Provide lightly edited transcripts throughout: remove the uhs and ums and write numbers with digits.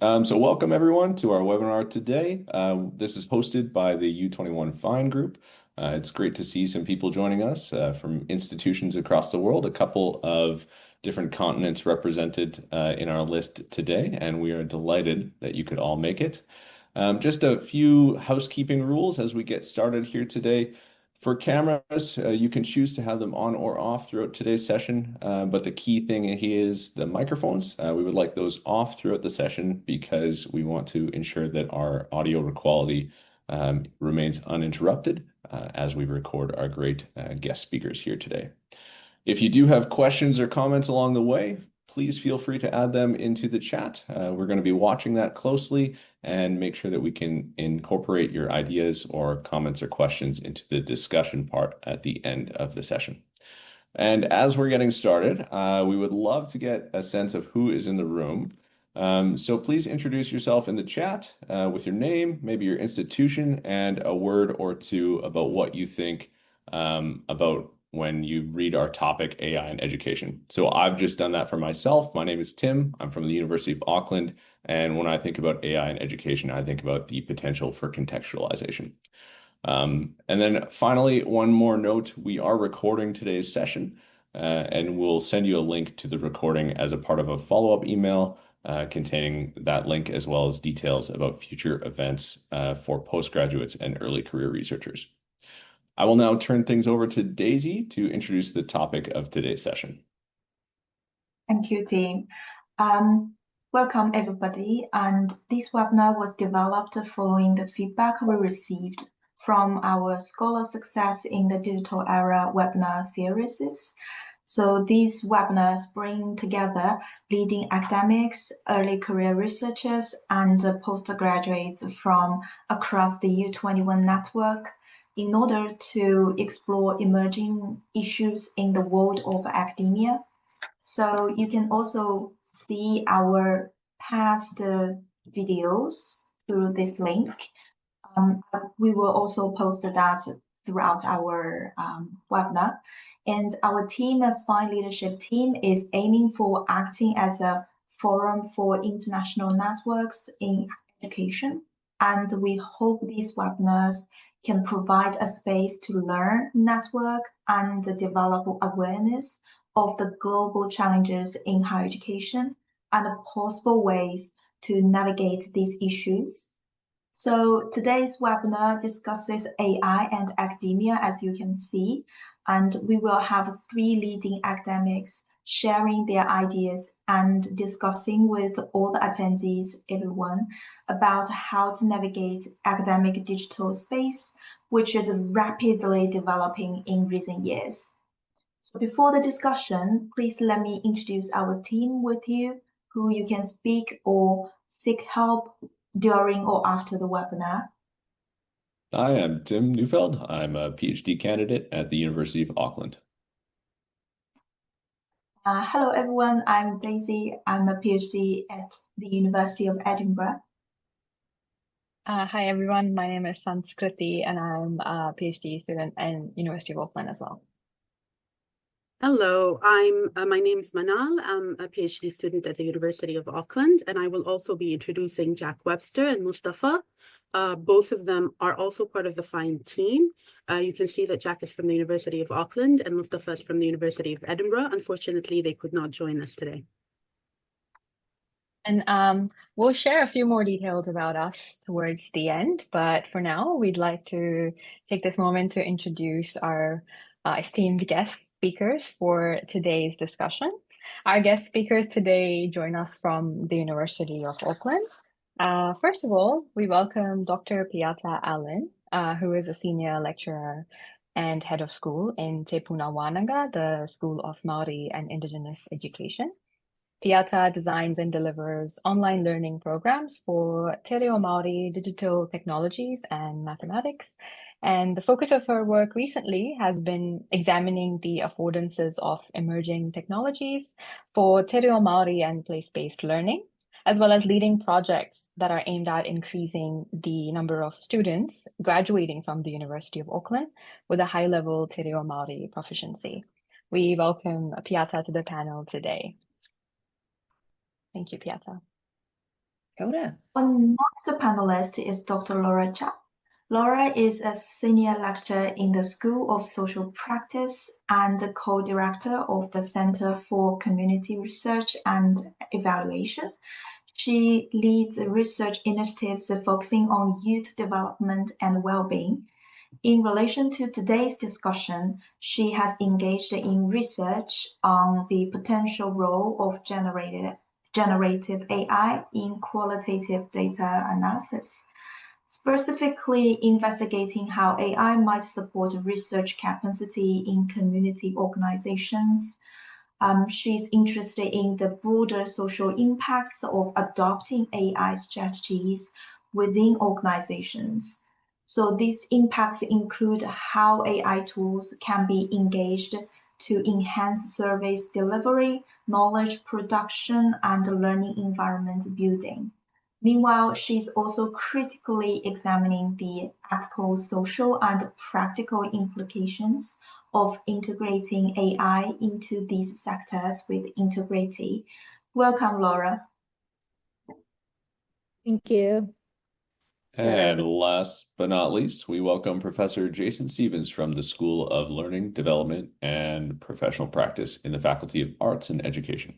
So welcome everyone to our webinar today. This is hosted by the U21 Fine Group. It's great to see some people joining us from institutions across the world, a couple of different continents represented in our list today, and we are delighted that you could all make it. Just a few housekeeping rules as we get started here today. For cameras, you can choose to have them on or off throughout today's session, but the key thing here is the microphones. We would like those off throughout the session because we want to ensure that our audio quality remains uninterrupted as we record our great guest speakers here today. If you do have questions or comments along the way, please feel free to add them into the chat. We're going to be watching that closely and make sure that we can incorporate your ideas or comments or questions into the discussion part at the end of the session. And as we're getting started, we would love to get a sense of who is in the room. So please introduce yourself in the chat with your name, maybe your institution, and a word or two about what you think about when you read our topic, AI and education. So I've just done that for myself. My name is Tim. I'm from the University of Auckland. And when I think about AI and education, I think about the potential for contextualization. And then finally, one more note, we are recording today's session and we'll send you a link to the recording as a part of a follow-up email containing that link as well as details about future events for postgraduates and early career researchers. I will now turn things over to Daisy to introduce the topic of today's session. Thank you, Tim. Welcome, everybody. And this webinar was developed following the feedback we received from our Scholar Success in the Digital Era webinar series. So these webinars bring together leading academics, early career researchers, and postgraduates from across the U21 network in order to explore emerging issues in the world of academia. So you can also see our past videos through this link. We will also post that throughout our webinar. And our team, a Fine Leadership team, is aiming for acting as a forum for international networks in education. And we hope these webinars can provide a space to learn, network, and develop awareness of the global challenges in higher education and possible ways to navigate these issues. So today's webinar discusses AI and academia, as you can see, and we will have 3 leading academics sharing their ideas and discussing with all the attendees, everyone, about how to navigate academic digital space, which is rapidly developing in recent years. So before the discussion, please let me introduce our team with you, who you can speak or seek help during or after the webinar. Hi, I'm Tim Neufeld. I'm a PhD candidate at the University of Auckland. Hello, everyone. I'm Daisy. I'm a PhD at the University of Edinburgh. Hi, everyone. My name is Sanskriti, and I'm a PhD student at University of Auckland as well. Hello, my name is Manal. I'm a PhD student at the University of Auckland, and I will also be introducing Jack Webster and Mustafa. Both of them are also part of the Fine team. You can see that Jack is from the University of Auckland and Mustafa is from the University of Edinburgh. Unfortunately, they could not join us today. And we'll share a few more details about us towards the end, but for now, we'd like to take this moment to introduce our esteemed guest speakers for today's discussion. Our guest speakers today join us from the University of Auckland. First of all, we welcome Dr. Piata Allen, who is a senior lecturer and head of school in Te Puna Wānanga, the School of Māori and Indigenous Education. Piata designs and delivers online learning programs for Te Reo Māori digital technologies and mathematics. And the focus of her work recently has been examining the affordances of emerging technologies for Te Reo Māori and place-based learning, as well as leading projects that are aimed at increasing the number of students graduating from the University of Auckland with a high-level Te Reo Māori proficiency. We welcome Piata to the panel today. Thank you, Piata. Kia ora. Our next panelist is Dr. Laura Chia. Laura is a senior lecturer in the School of Social Practice and the co-director of the Center for Community Research and Evaluation. She leads research initiatives focusing on youth development and well-being. In relation to today's discussion, she has engaged in research on the potential role of generative AI in qualitative data analysis, specifically investigating how AI might support research capacity in community organizations. She's interested in the broader social impacts of adopting AI strategies within organizations. So these impacts include how AI tools can be engaged to enhance service delivery, knowledge production, and learning environment building. Meanwhile, she's also critically examining the ethical, social, and practical implications of integrating AI into these sectors with integrity. Welcome, Laura. Thank you. And last but not least, we welcome Professor Jason Stevens from the School of Learning, Development, and Professional Practice in the Faculty of Arts and Education.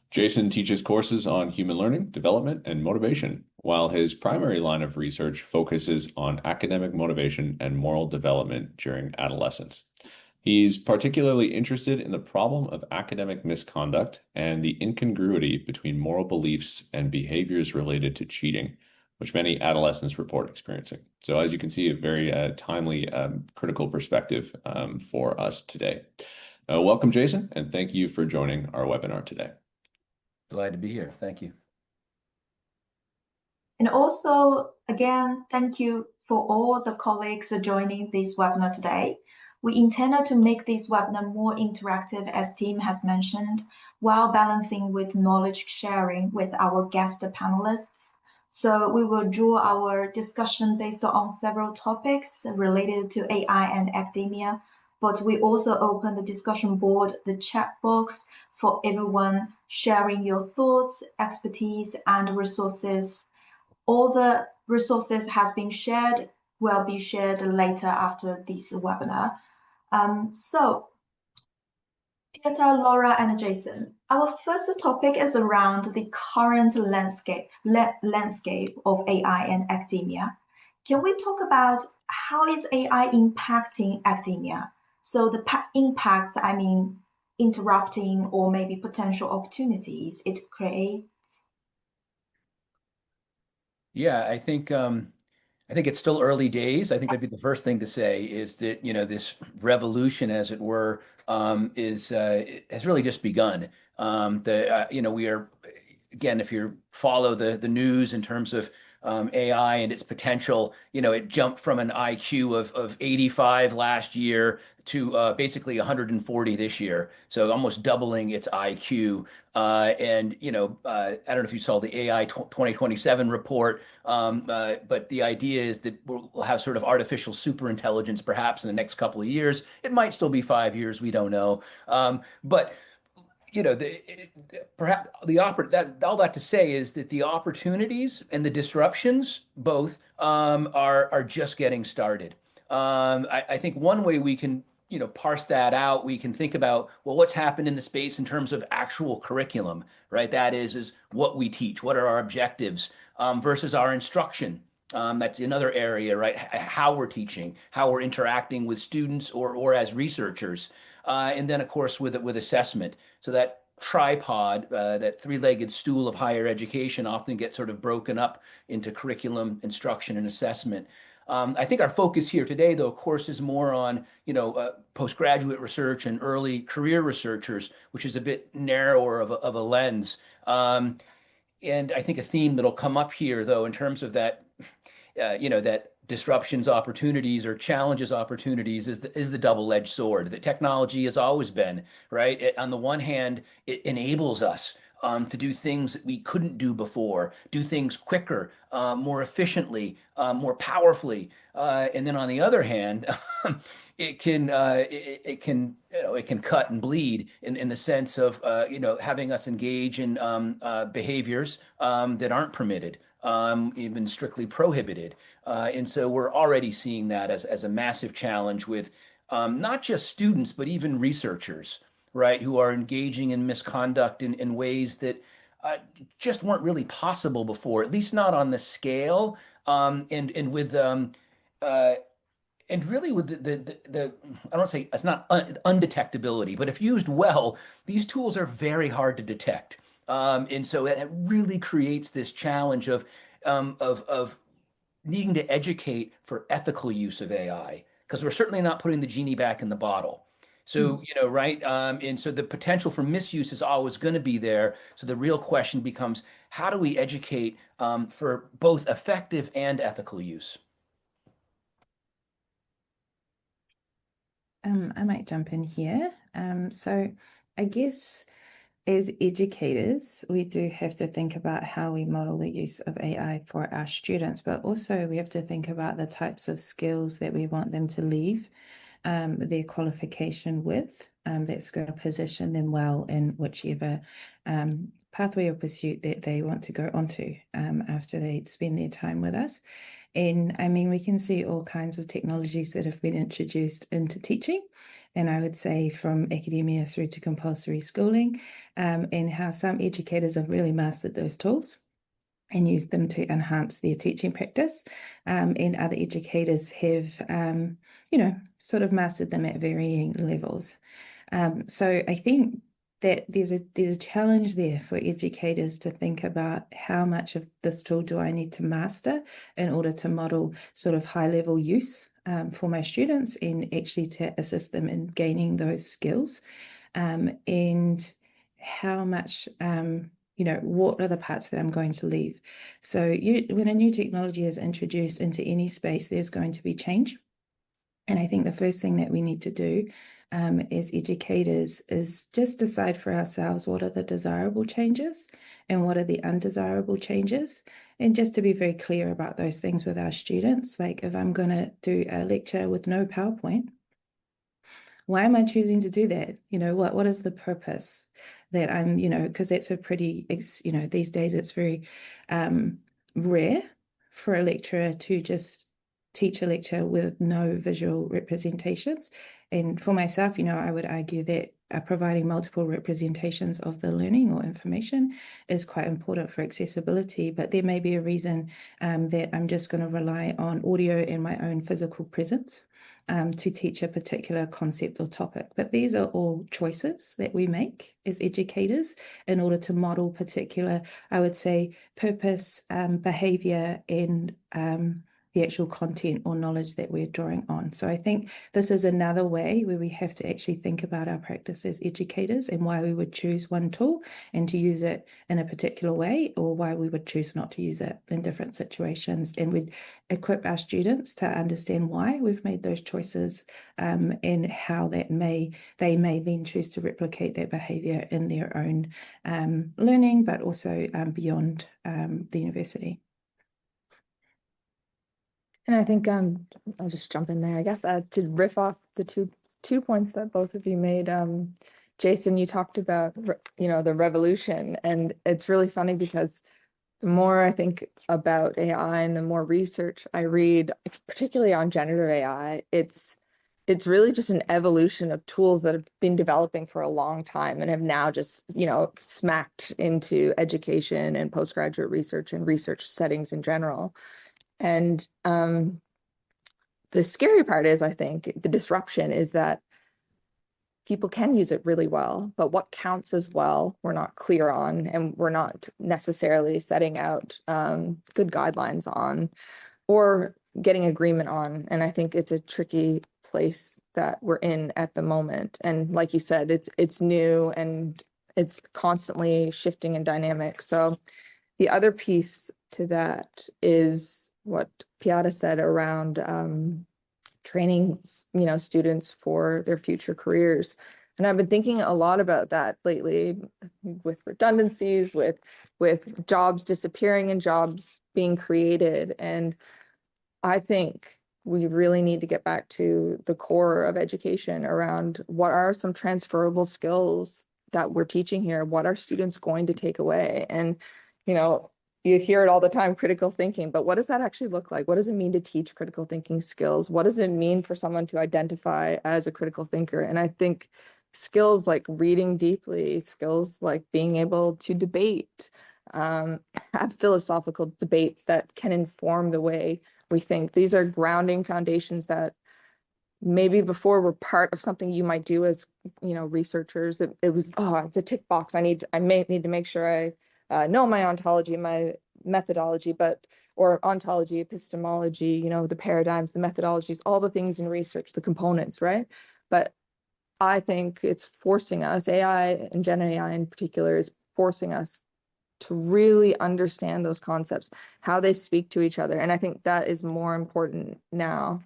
Jason teaches courses on human learning, development, and motivation, while his primary line of research focuses on academic motivation and moral development during adolescence. He's particularly interested in the problem of academic misconduct and the incongruity between moral beliefs and behaviors related to cheating, which many adolescents report experiencing. So as you can see, a very timely, critical perspective for us today. Welcome, Jason, and thank you for joining our webinar today. Glad to be here. Thank you. And also, again, thank you for all the colleagues joining this webinar today. We intended to make this webinar more interactive, as Tim has mentioned, while balancing with knowledge sharing with our guest panelists. So we will draw our discussion based on several topics related to AI and academia, but we also open the discussion board, the chat box, for everyone sharing your thoughts, expertise, and resources. All the resources has been shared, will be shared later after this webinar. So, Peter, Laura, and Jason, our first topic is around the current landscape of AI and academia. Can we talk about how is AI impacting academia? So the impacts, I mean, interrupting or maybe potential opportunities it creates. Yeah, I think it's still early days. I think that'd be the first thing to say is that, this revolution, as it were, has really just begun. We are, again, if you follow the news in terms of AI and its potential, it jumped from an IQ of 85 last year to basically 140 this year. So almost doubling its IQ. I don't know if you saw the AI 2027 report, but the idea is that we'll have sort of artificial superintelligence perhaps in the next couple of years. It might still be 5 years, we don't know. But perhaps all that to say is that the opportunities and the disruptions both are just getting started. I think one way we can parse that out, we can think about, well, what's happened in the space in terms of actual curriculum, right? That is what we teach, what are our objectives versus our instruction. That's another area, right? How we're teaching, how we're interacting with students or as researchers. And then, of course, with assessment. So that tripod, that three-legged stool of higher education often gets sort of broken up into curriculum, instruction, and assessment. I think our focus here today, though, of course, is more on, postgraduate research and early career researchers, which is a bit narrower of a lens. And I think a theme that'll come up here, though, in terms of that, that disruptions, opportunities, or challenges, opportunities is the double-edged sword that technology has always been, right? On the one hand, it enables us to do things that we couldn't do before, do things quicker, more efficiently, more powerfully. And then on the other hand, it can cut and bleed in the sense of having us engage in behaviors that aren't permitted, even strictly prohibited. And so we're already seeing that as a massive challenge with not just students, but even researchers, right, who are engaging in misconduct in ways that just weren't really possible before, at least not on the scale, and with uh, and really with the I don't say it's not undetectability, but if used well, these tools are very hard to detect. And so it really creates this challenge of needing to educate for ethical use of AI, because we're certainly not putting the genie back in the bottle. So, right? And so the potential for misuse is always going to be there. So the real question becomes, how do we educate for both effective and ethical use? I might jump in here. So I guess as educators, we do have to think about how we model the use of AI for our students, but also we have to think about the types of skills that we want them to leave their qualification with, that's going to position them well in whichever pathway or pursuit that they want to go onto after they spend their time with us. And I mean, we can see all kinds of technologies that have been introduced into teaching, and I would say from academia through to compulsory schooling, and how some educators have really mastered those tools and use them to enhance their teaching practice, and other educators have, sort of mastered them at varying levels. So I think that there's a challenge there for educators to think about how much of this tool do I need to master in order to model sort of high level use for my students, and actually to assist them in gaining those skills, and how much what are the parts that I'm going to leave. So when a new technology is introduced into any space, there's going to be change. And I think the first thing that we need to do as educators is just decide for ourselves what are the desirable changes and what are the undesirable changes. And just to be very clear about those things with our students, like if I'm going to do a lecture with no PowerPoint, why am I choosing to do that? What is the purpose that I'm, because that's a pretty, these days it's very rare for a lecturer to just teach a lecture with no visual representations. And for myself, I would argue that providing multiple representations of the learning or information is quite important for accessibility, but there may be a reason that I'm just going to rely on audio and my own physical presence to teach a particular concept or topic. But these are all choices that we make as educators in order to model particular, I would say, purpose, behavior, and the actual content or knowledge that we're drawing on. So I think this is another way where we have to actually think about our practice as educators and why we would choose one tool and to use it in a particular way, or why we would choose not to use it in different situations. And we'd equip our students to understand why we've made those choices, and how they may then choose to replicate that behavior in their own learning, but also beyond the university. And I think I'll just jump in there, I guess, to riff off the two points that both of you made. Jason, you talked about the revolution, and it's really funny because the more I think about AI and the more research I read, particularly on generative AI, it's really just an evolution of tools that have been developing for a long time and have now just smacked into education and postgraduate research and research settings in general. And the scary part is, I think, the disruption is that people can use it really well, but what counts as well, we're not clear on, and we're not necessarily setting out good guidelines on or getting agreement on. And I think it's a tricky place that we're in at the moment. And like you said, it's new and it's constantly shifting and dynamic. So the other piece to that is what Piata said around training, students for their future careers. And I've been thinking a lot about that lately with redundancies, with jobs disappearing and jobs being created. And I think we really need to get back to the core of education around what are some transferable skills that we're teaching here? What are students going to take away? And, you know, you hear it all the time, critical thinking, but what does that actually look like? What does it mean to teach critical thinking skills? What does it mean for someone to identify as a critical thinker? And I think skills like reading deeply, skills like being able to debate, have philosophical debates that can inform the way we think. These are grounding foundations that maybe before were part of something you might do as, you know, researchers. It was, oh, it's a tick box. I may need to make sure I know my ontology, my methodology, or ontology, epistemology, you know, the paradigms, the methodologies, all the things in research, the components, right? But I think it's forcing us, AI and Gen AI in particular, is forcing us to really understand those concepts, how they speak to each other. And I think that is more important now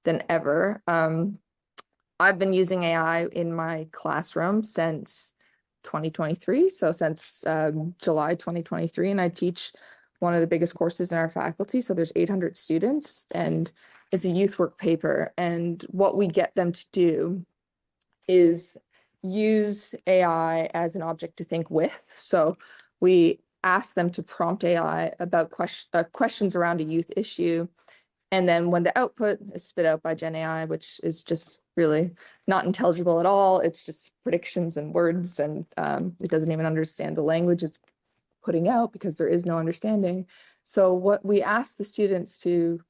than ever. I've been using AI in my classroom since 2023, so since July 2023, and I teach one of the biggest courses in our faculty. So there's 800 students, and it's a youth work paper. And what we get them to do is use AI as an object to think with. So we ask them to prompt AI about questions around a youth issue. And then when the output is spit out by Gen AI, which is just really not intelligible at all, it's just predictions and words, and it doesn't even understand the language it's putting out because there is no understanding. So what we ask the students to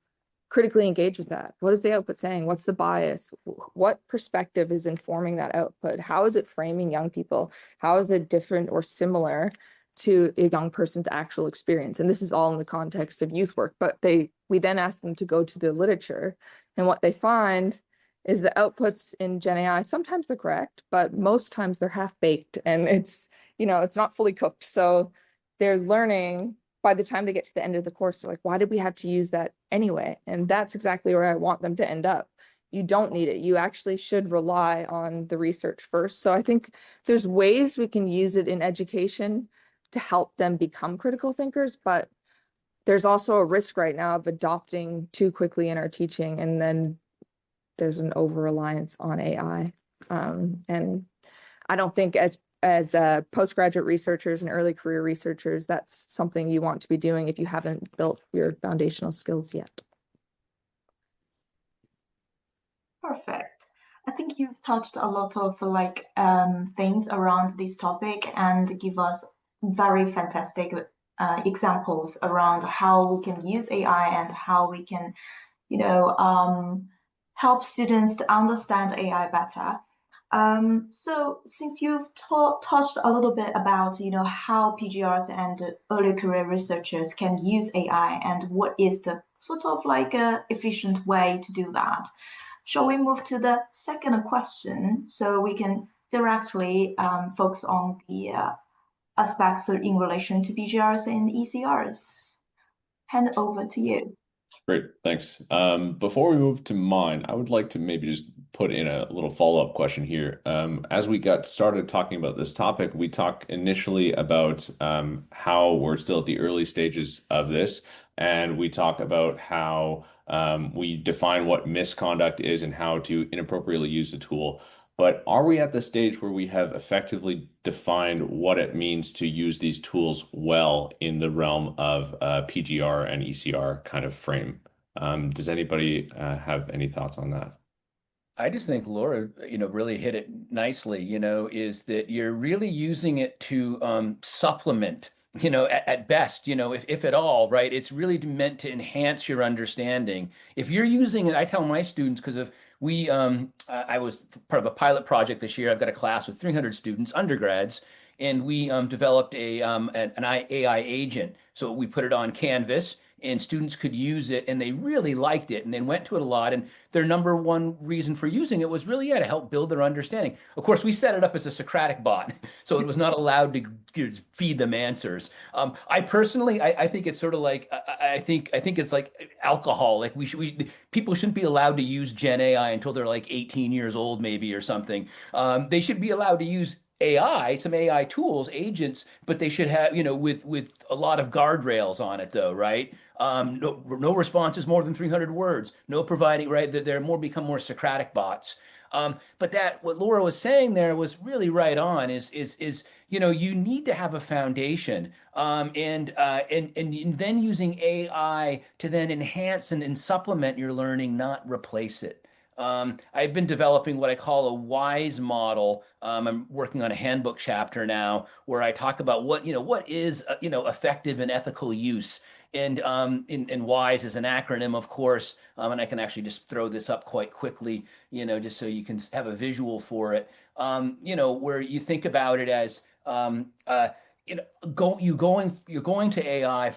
critically engage with that. What is the output saying? What's the bias? What perspective is informing that output? How is it framing young people? How is it different or similar to a young person's actual experience? And this is all in the context of youth work, but we then ask them to go to the literature, and what they find is the outputs in Gen AI, sometimes they're correct, but most times they're half-baked, and it's, you know, it's not fully cooked. So they're learning, by the time they get to the end of the course, they're like, why did we have to use that anyway? And that's exactly where I want them to end up. You don't need it. You actually should rely on the research first. So I think there's ways we can use it in education to help them become critical thinkers, but there's also a risk right now of adopting too quickly in our teaching, and then there's an over-reliance on AI. And I don't think as postgraduate researchers and early career researchers, that's something you want to be doing if you haven't built your foundational skills yet. Perfect. I think you've touched a lot of things around this topic and give us very fantastic examples around how we can use AI and how we can, help students to understand AI better. So since you've touched a little bit about, how PGRs and early career researchers can use AI and what is the sort of efficient way to do that, shall we move to the second question so we can directly focus on the aspects in relation to PGRs and ECRs? Hand over to you. Great, thanks. Before we move to mine, I would like to maybe just put in a little follow-up question here. As we got started talking about this topic, we talked initially about how we're still at the early stages of this, and we talk about how we define what misconduct is and how to inappropriately use the tool. But are we at the stage where we have effectively defined what it means to use these tools well in the realm of PGR and ECR kind of frame? Does anybody have any thoughts on that? I just think Laura, really hit it nicely, is that you're really using it to supplement, at best, if at all, right? It's really meant to enhance your understanding. If you're using it, I tell my students, because of I was part of a pilot project this year. I've got a class with 300 students, undergrads, and we developed an AI agent. So we put it on Canvas, and students could use it, and they really liked it, and they went to it a lot. And their number one reason for using it was really, to help build their understanding. Of course, we set it up as a Socratic bot, so it was not allowed to feed them answers. I personally, I think it's sort of like I think it's like alcohol. Like people shouldn't be allowed to use Gen AI until they're like 18 years old, maybe or something. They should be allowed to use AI, some AI tools, agents, but they should have, with a lot of guardrails on it, though, right? No responses more than 300 words. No providing, right? They're more become more Socratic bots. But that what Laura was saying there was really right on. Is you need to have a foundation, and then using AI to then enhance and supplement your learning, not replace it. I've been developing what I call a WISE model. I'm working on a handbook chapter now where I talk about what is effective and ethical use. And WISE is an acronym, of course, and I can actually just throw this up quite quickly, just so you can have a visual for it. Where you think about it as um, uh, you're going to AI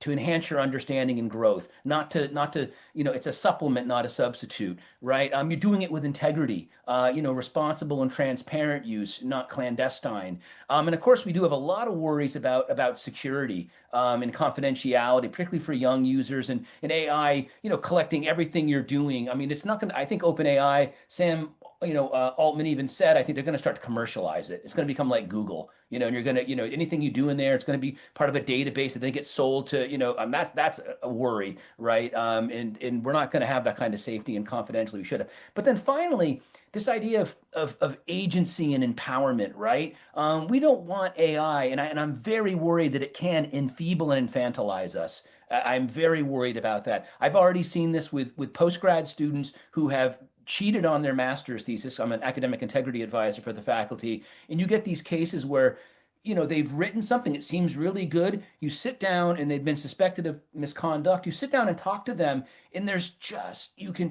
to enhance your understanding and growth, not to it's a supplement, not a substitute, right? You're doing it with integrity, responsible and transparent use, not clandestine. And of course, we do have a lot of worries about security and confidentiality, particularly for young users and AI, collecting everything you're doing. I mean, it's not going to. I think OpenAI, Sam, Altman even said, I think they're going to start to commercialize it. It's going to become like Google, and you're going to, anything you do in there, it's going to be part of a database that they get sold to, that's a worry, right? And we're not going to have that kind of safety and confidentiality we should have. But then finally, this idea of agency and empowerment, right? We don't want AI, and I'm very worried that it can enfeeble and infantilize us. I'm very worried about that. I've already seen this with postgrad students who have cheated on their master's thesis. I'm an academic integrity advisor for the faculty, and you get these cases where they've written something that seems really good. You sit down and they've been suspected of misconduct. You sit down and talk to them, and there's just you can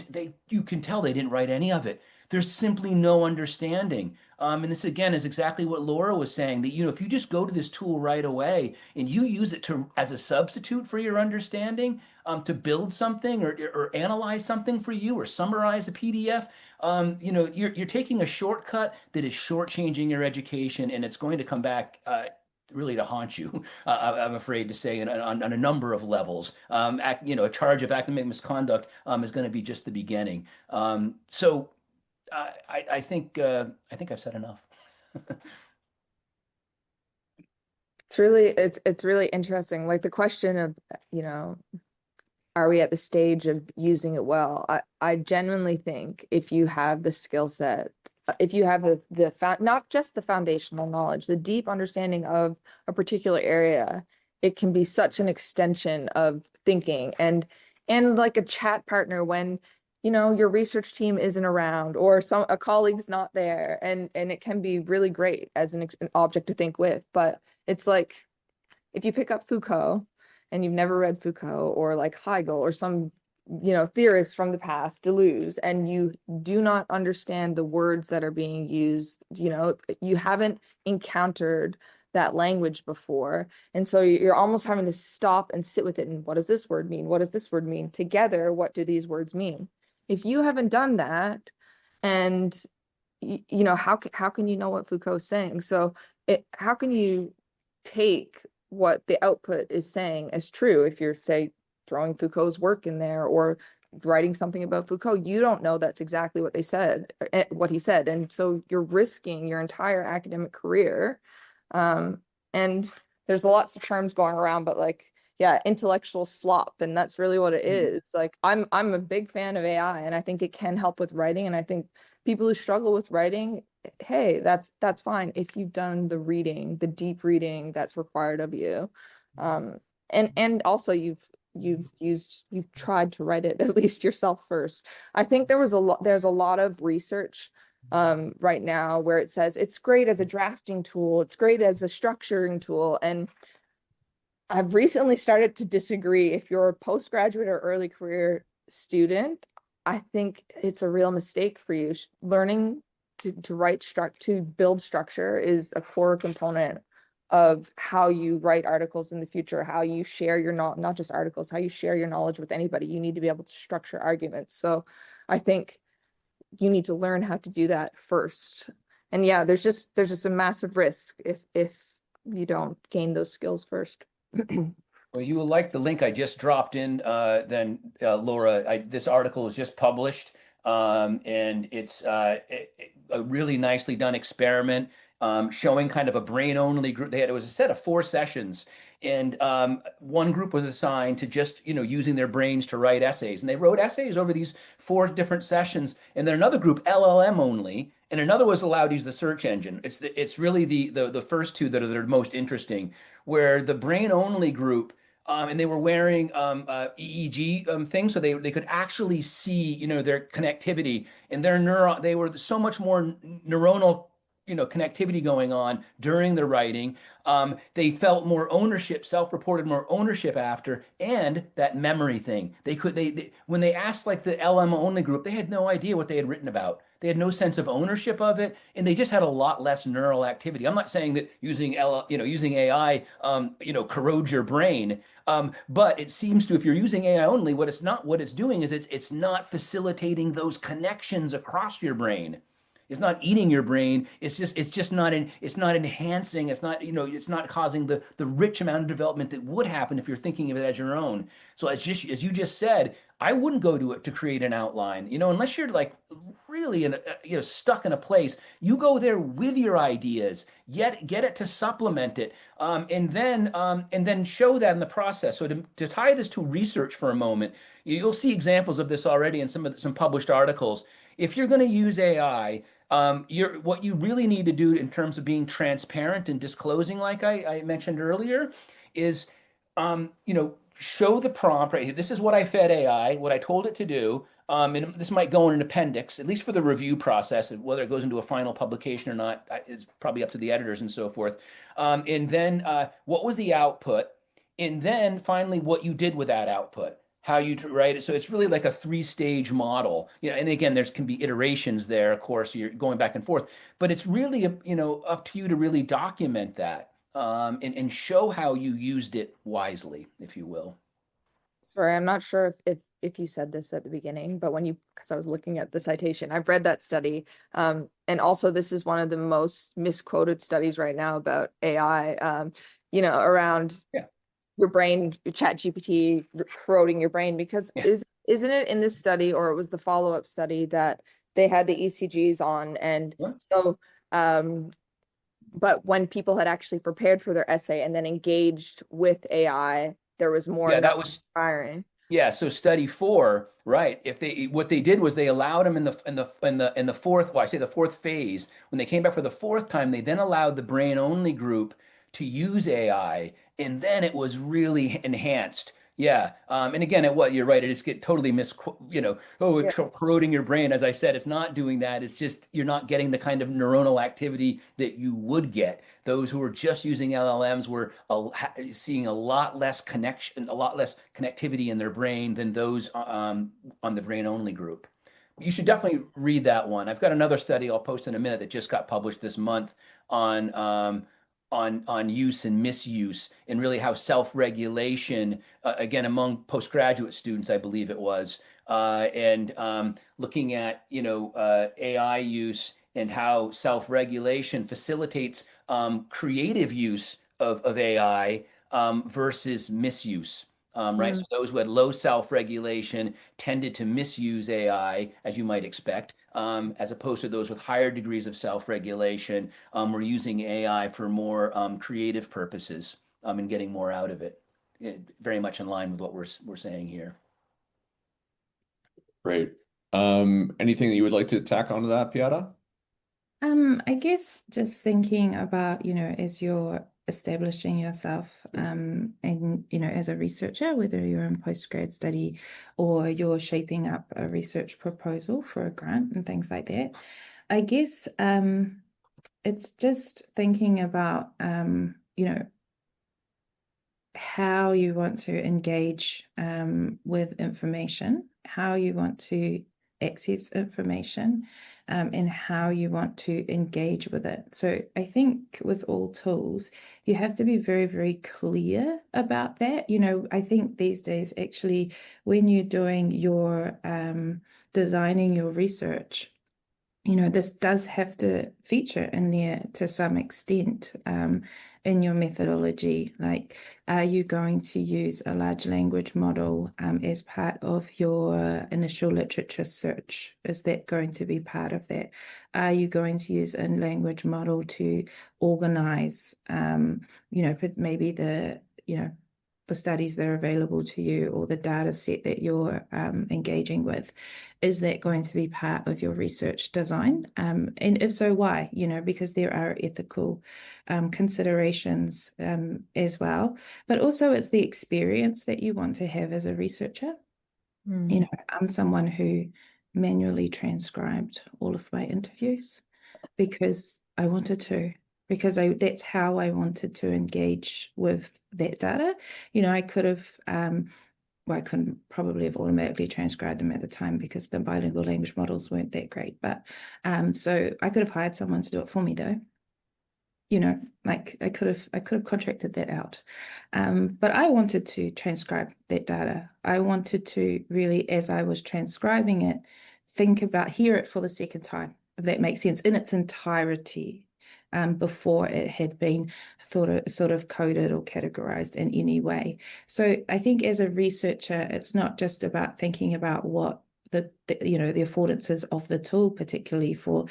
tell they didn't write any of it. There's simply no understanding. And this again is exactly what Laura was saying, that if you just go to this tool right away and you use it as a substitute for your understanding, to build something or analyze something for you or summarize a PDF, you're taking a shortcut that is shortchanging your education, and it's going to come back really to haunt you. I'm afraid to say, on a number of levels. A charge of academic misconduct is going to be just the beginning. So I think I've said enough. It's really interesting. Like the question of, are we at the stage of using it well? I genuinely think if you have the skill set, if you have not just the foundational knowledge, the deep understanding of a particular area, it can be such an extension of thinking and like a chat partner when your research team isn't around or a colleague's not there, and it can be really great as an object to think with. But it's like if you pick up Foucault and you've never read Foucault, or like Hegel or some theorists from the past, Deleuze, and you do not understand the words that are being used, you haven't encountered that language before, and so you're almost having to stop and sit with it. And what does this word mean? What does this word mean? Together, what do these words mean? If you haven't done that, and how can you know what Foucault's saying? So how can you take what the output is saying as true if you're, say, throwing Foucault's work in there or writing something about Foucault? You don't know that's exactly what he said, and so you're risking your entire academic career. And there's lots of terms going around, but like, yeah, intellectual slop, and that's really what it is. Like I'm a big fan of AI, and I think it can help with writing, and I think people who struggle with writing, hey, that's fine if you've done the reading, the deep reading that's required of you. And also you've tried to write it at least yourself first. I think there's a lot of research right now where it says it's great as a drafting tool, it's great as a structuring tool, and I've recently started to disagree. If you're a postgraduate or early career student, I think it's a real mistake for you. Learning to build structure is a core component of how you write articles in the future, how you share your knowledge, not just articles, how you share your knowledge with anybody. You need to be able to structure arguments. So I think you need to learn how to do that first. And yeah, there's just a massive risk if you don't gain those skills first. Well, you will like the link I just dropped in, then Laura. This article was just published, and it's a really nicely done experiment showing kind of a brain-only group. It was a set of 4 sessions, and one group was assigned to just using their brains to write essays, and they wrote essays over these 4 different sessions. And then another group, LLM only, and another was allowed to use the search engine. It's really the first two that are most interesting, where the brain-only group. And they were wearing EEG things, so they could actually see, their connectivity and their neuron. They were so much more neuronal, connectivity going on during the writing. They felt more ownership, self-reported more ownership after, and that memory thing. They when they asked like the LM only group, they had no idea what they had written about. They had no sense of ownership of it, and they just had a lot less neural activity. I'm not saying that using AI, corrodes your brain. But it seems to, if you're using AI only, what it's doing is it's not facilitating those connections across your brain. It's not eating your brain. It's not enhancing. It's not causing the rich amount of development that would happen if you're thinking of it as your own. So as you just said, I wouldn't go to it to create an outline, unless you're like really stuck in a place. You go there with your ideas, get it to supplement it, and then show that in the process. So to tie this to research for a moment, you'll see examples of this already in some published articles. If you're going to use AI, what you really need to do in terms of being transparent and disclosing, like I mentioned earlier, is show the prompt. Right, this is what I fed AI, what I told it to do. And this might go in an appendix, at least for the review process. Whether it goes into a final publication or not is probably up to the editors and so forth. And then what was the output? And then finally, what you did with that output. How you write it. So it's really like a 3-stage model. And again, there can be iterations there. Of course, you're going back and forth, but it's really up to you to really document that and show how you used it wisely, if you will. Sorry, I'm not sure if you said this at the beginning, but because I was looking at the citation, I've read that study. And also this is one of the most misquoted studies right now about AI, around your brain, ChatGPT corroding your brain, because isn't it in this study, or it was the follow-up study, that they had the ECGs on, and so but when people had actually prepared for their essay and then engaged with AI, there was more that was firing. Yeah, so study 4, right? What they did was they allowed them in the fourth, well, I say the fourth phase. When they came back for the 4th time, they then allowed the brain only group to use AI, and then it was really enhanced. Yeah, and again, you're right. It is totally it's corroding your brain. As I said, it's not doing that. It's just you're not getting the kind of neuronal activity that you would get. Those who were just using LLMs were seeing a lot less connection, a lot less connectivity in their brain than those on the brain only group. You should definitely read that one. I've got another study I'll post in a minute that just got published this month on use and misuse, and really how self-regulation, again, among postgraduate students, I believe it was, and looking at AI use and how self-regulation facilitates creative use of AI versus misuse. Right. So those who had low self-regulation tended to misuse AI, as you might expect, as opposed to those with higher degrees of self-regulation were using AI for more creative purposes and getting more out of it. Very much in line with what we're saying here. Great. Anything that you would like to tack onto that, Piara? I guess just thinking about, as you're establishing yourself and as a researcher, whether you're in postgrad study or you're shaping up a research proposal for a grant and things like that, I guess it's just thinking about how you want to engage with information, how you want to access information, and how you want to engage with it. So I think with all tools, you have to be very, very clear about that. I think these days, actually, when you're doing your designing your research, this does have to feature in there to some extent in your methodology. Like, are you going to use a large language model as part of your initial literature search? Is that going to be part of that? Are you going to use a language model to organize, maybe the studies that are available to you or the data set that you're engaging with? Is that going to be part of your research design? And if so, why? Because there are ethical considerations as well, but also it's the experience that you want to have as a researcher. I'm someone who manually transcribed all of my interviews because I wanted to, because that's how I wanted to engage with that data. I could have, I couldn't probably have automatically transcribed them at the time because the bilingual language models weren't that great. But so I could have hired someone to do it for me though. Like I could have contracted that out. But I wanted to transcribe that data. I wanted to really, as I was transcribing it, hear it for the second time, if that makes sense, in its entirety, before it had been sort of coded or categorized in any way. So I think as a researcher, it's not just about thinking about what the affordances of the tool, particularly for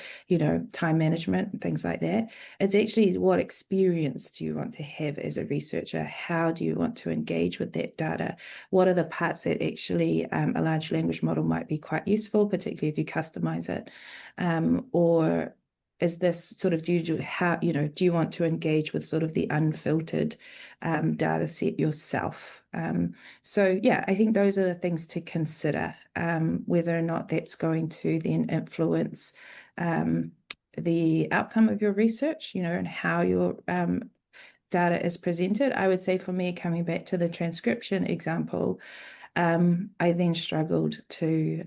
time management and things like that. It's actually, what experience do you want to have as a researcher? How do you want to engage with that data? What are the parts that actually a large language model might be quite useful, particularly if you customize it, or is this sort of, do you want to engage with sort of the unfiltered data set yourself? So yeah, I think those are the things to consider, whether or not that's going to then influence the outcome of your research, and how your data is presented. I would say for me, coming back to the transcription example, I then struggled to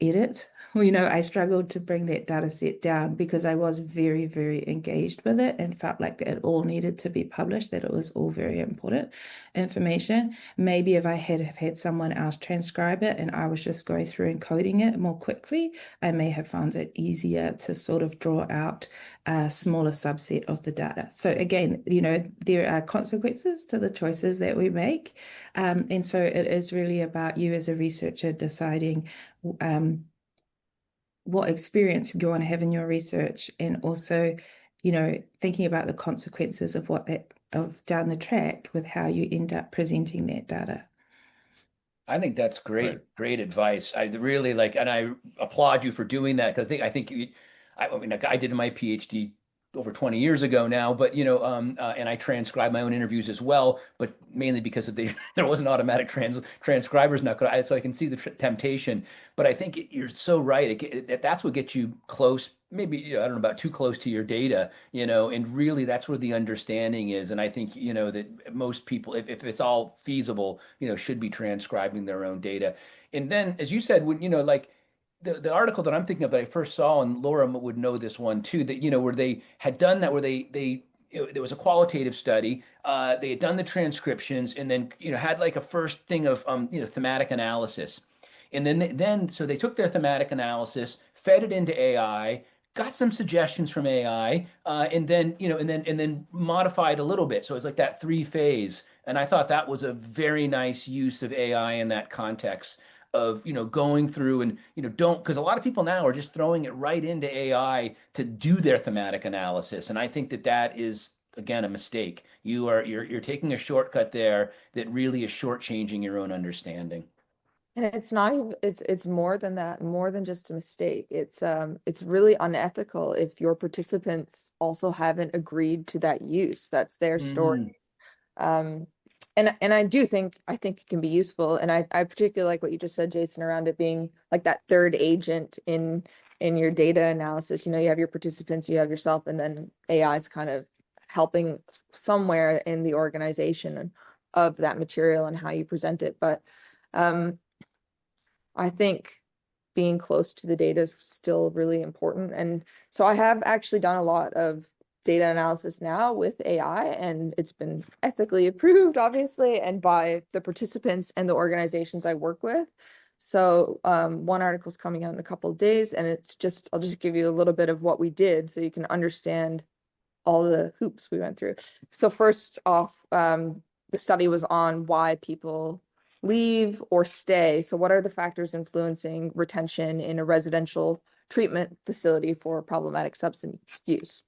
edit. I struggled to bring that data set down because I was very, very engaged with it and felt like it all needed to be published, that it was all very important information. Maybe if I had someone else transcribe it and I was just going through and coding it more quickly, I may have found it easier to sort of draw out a smaller subset of the data. So again, there are consequences to the choices that we make. And so it is really about you as a researcher deciding what experience you want to have in your research, and also, thinking about the consequences of down the track with how you end up presenting that data. I think that's great, Right. great advice. I really like, and I applaud you for doing that, because I think I mean, like, I did my PhD over 20 years ago now, but and I transcribe my own interviews as well, but mainly because there wasn't automatic transcribers now, so I can see the temptation. But I think you're so right. That's what gets you close. Maybe, I don't know about too close to your data, and really that's where the understanding is. And I think, that most people, if it's all feasible, should be transcribing their own data. And then, as you said, when, like, the article that I'm thinking of that I first saw, and Laura would know this one too, that, where they had done that, where there was a qualitative study. They had done the transcriptions, and then, had like a first thing of, thematic analysis. And then so they took their thematic analysis, fed it into AI, got some suggestions from AI, and then, and then modified a little bit. So it's like that three phase. And I thought that was a very nice use of AI in that context of, going through and, because a lot of people now are just throwing it right into AI to do their thematic analysis. And I think that is, again, a mistake. You're taking a shortcut there that really is shortchanging your own understanding. And it's not even, it's more than that, more than just a mistake. It's really unethical if your participants also haven't agreed to that use. That's their story. And I think it can be useful. And I particularly like what you just said, Jason, around it being like that third agent in your data analysis. You have your participants, you have yourself, and then AI is kind of helping somewhere in the organization of that material and how you present it. But I think being close to the data is still really important. And so I have actually done a lot of data analysis now with AI, and it's been ethically approved, obviously, and by the participants and the organizations I work with. So one article's coming out in a couple of days, and I'll just give you a little bit of what we did so you can understand all the hoops we went through. So first off, the study was on why people leave or stay. So what are the factors influencing retention in a residential treatment facility for problematic substance use?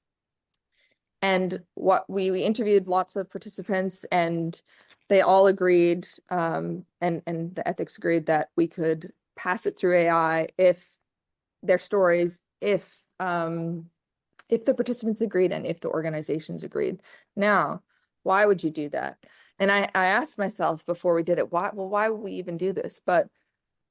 And what we interviewed lots of participants, and they all agreed, and the ethics agreed, that we could pass it through AI if their stories, if the participants agreed and if the organizations agreed. Now, why would you do that? And I asked myself before we did it, why would we even do this? But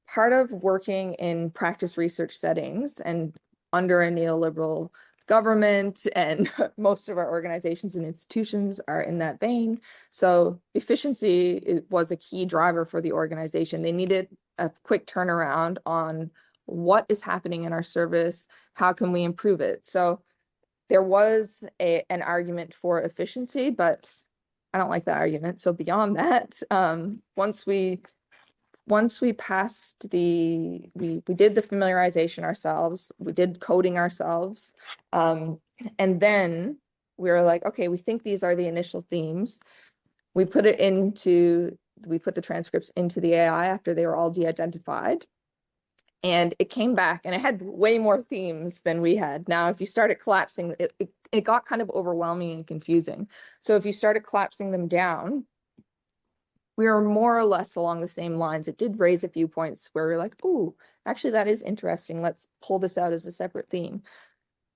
part of working in practice research settings and under a neoliberal government, and most of our organizations and institutions are in that vein. So efficiency was a key driver for the organization. They needed a quick turnaround on what is happening in our service, how can we improve it? So there was an argument for efficiency, but I don't like that argument. So beyond that, once we passed we did the familiarization ourselves, we did coding ourselves, and then we were like, okay, we think these are the initial themes. We put the transcripts into the AI after they were all de-identified. And it came back and it had way more themes than we had. Now, if you started collapsing, it got kind of overwhelming and confusing. So if you started collapsing them down, we were more or less along the same lines. It did raise a few points where we're like, oh, actually, that is interesting. Let's pull this out as a separate theme.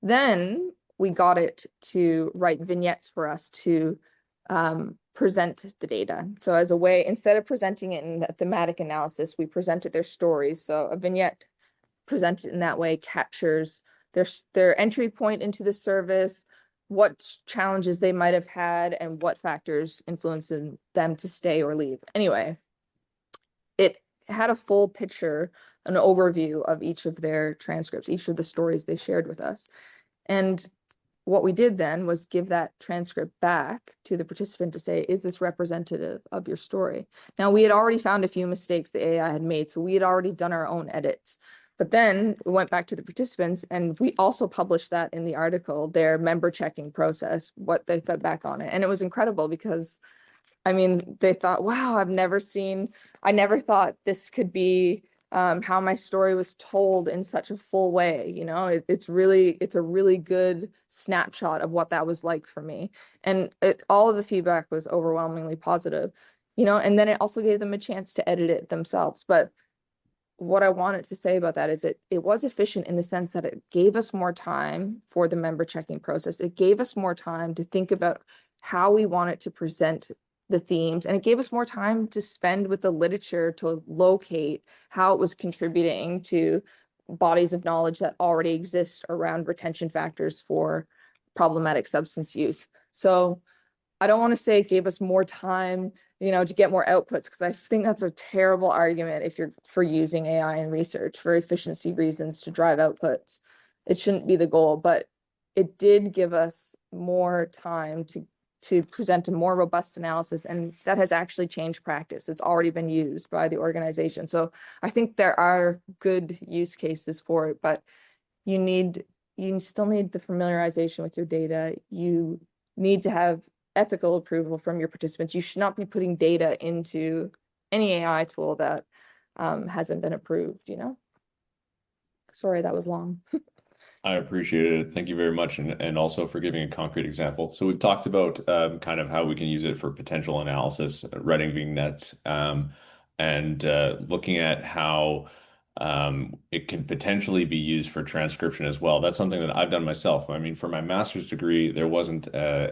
Then we got it to write vignettes for us to present the data. So as a way, instead of presenting it in a thematic analysis, we presented their stories. So a vignette presented in that way captures their entry point into the service, what challenges they might have had, and what factors influenced them to stay or leave. Anyway, it had a full picture, an overview of each of their transcripts, each of the stories they shared with us. And what we did then was give that transcript back to the participant to say, is this representative of your story? Now, we had already found a few mistakes the AI had made, so we had already done our own edits. But then we went back to the participants, and we also published that in the article, their member checking process, what they fed back on it. And it was incredible because, I mean, they thought, wow, I never thought this could be how my story was told in such a full way. You know, it's a really good snapshot of what that was like for me. And all of the feedback was overwhelmingly positive, you know, and then it also gave them a chance to edit it themselves. But what I wanted to say about that is it was efficient in the sense that it gave us more time for the member checking process. It gave us more time to think about how we wanted to present the themes, and it gave us more time to spend with the literature to locate how it was contributing to bodies of knowledge that already exist around retention factors for problematic substance use. So I don't want to say it gave us more time, you know, to get more outputs, because I think that's a terrible argument if you're for using AI in research for efficiency reasons to drive outputs. It shouldn't be the goal, but it did give us more time to present a more robust analysis, and that has actually changed practice. It's already been used by the organization. So I think there are good use cases for it, but you still need the familiarization with your data. You need to have ethical approval from your participants. You should not be putting data into any AI tool that hasn't been approved, you know? Sorry, that was long. I appreciate it. Thank you very much. And also for giving a concrete example. So we've talked about kind of how we can use it for potential analysis, writing vignettes, and looking at how it can potentially be used for transcription as well. That's something that I've done myself. I mean, for my master's degree, there wasn't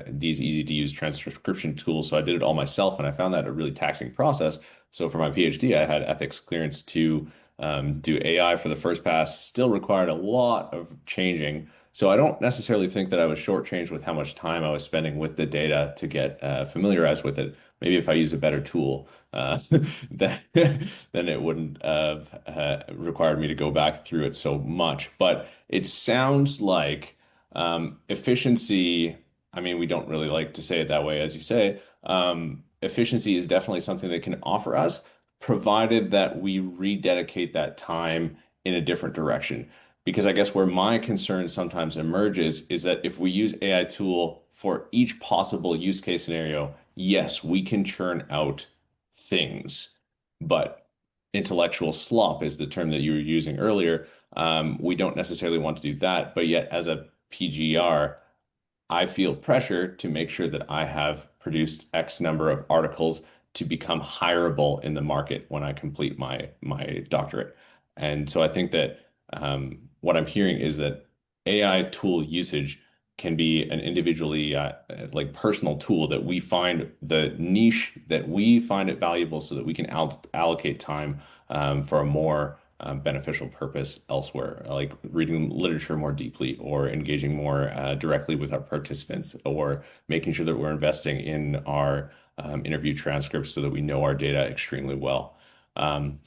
these easy to use transcription tools. So I did it all myself, and I found that a really taxing process. So for my PhD, I had ethics clearance to do AI for the first pass. Still required a lot of changing. So I don't necessarily think that I was shortchanged with how much time I was spending with the data to get familiarized with it. Maybe if I use a better tool, then it wouldn't have required me to go back through it so much. But it sounds like efficiency, I mean, we don't really like to say it that way, as you say. Efficiency is definitely something that can offer us. provided that we rededicate that time in a different direction. Because I guess where my concern sometimes emerges is that if we use AI tool for each possible use case scenario, yes, we can churn out things, but intellectual slop is the term that you were using earlier. We don't necessarily want to do that, but yet as a PGR, I feel pressure to make sure that I have produced X number of articles to become hireable in the market when I complete my doctorate. And so I think that what I'm hearing is that AI tool usage can be an individually like personal tool that we find the niche that we find it valuable so that we can allocate time for a more beneficial purpose elsewhere, like reading literature more deeply or engaging more directly with our participants or making sure that we're investing in our interview transcripts so that we know our data extremely well.